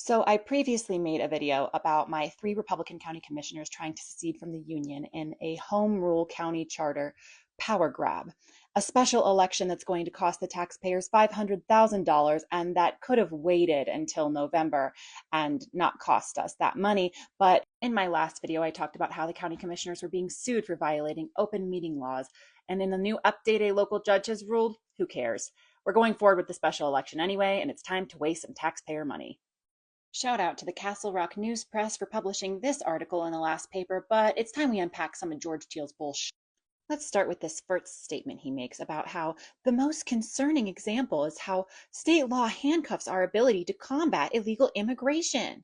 So I previously made a video about my three Republican county commissioners trying to secede from the Union in a home rule county charter power grab, a special election that's going to cost the taxpayers $500,000 and that could have waited until November and not cost us that money. But in my last video, I talked about how the county commissioners were being sued for violating open meeting laws. And in the new update a local judge has ruled, who cares? We're going forward with the special election anyway, and it's time to waste some taxpayer money. Shout out to the Castle Rock News Press for publishing this article in the last paper, but it's time we unpack some of George Teal's bullshit. Let's start with this first statement he makes about how the most concerning example is how state law handcuffs our ability to combat illegal immigration.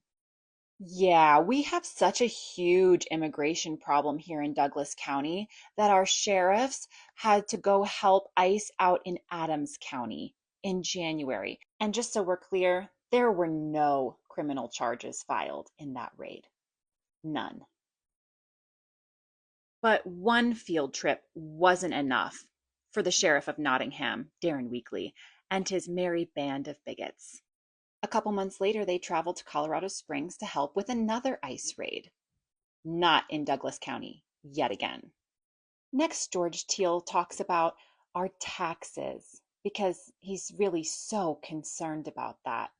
Yeah, we have such a huge immigration problem here in Douglas County that our sheriffs had to go help ICE out in Adams County in January. And just so we're clear, there were no criminal charges filed in that raid. None. But one field trip wasn't enough for the sheriff of Nottingham, Darren Weekly, and his merry band of bigots. A couple months later, they traveled to Colorado Springs to help with another ICE raid. Not in Douglas County, yet again. Next, George Teal talks about our taxes because he's really so concerned about that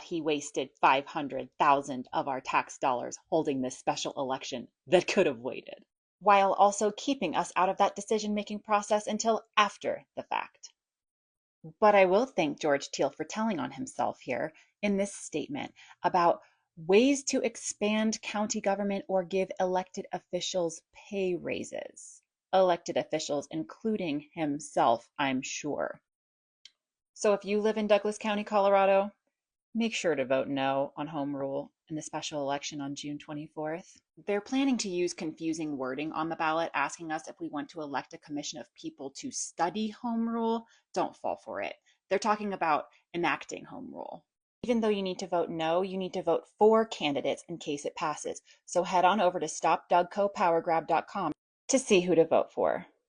he wasted 500,000 of our tax dollars holding this special election that could have waited, while also keeping us out of that decision-making process until after the fact. But I will thank George Teal for telling on himself here in this statement about ways to expand county government or give elected officials pay raises. Elected officials, including himself, I'm sure. So if you live in Douglas County, Colorado, make sure to vote no on home rule in the special election on June 24th. They're planning to use confusing wording on the ballot, asking us if we want to elect a commission of people to study home rule. Don't fall for it. They're talking about enacting home rule. Even though you need to vote no, you need to vote for candidates in case it passes. So head on over to stopdougcopowergrab.com to see who to vote for.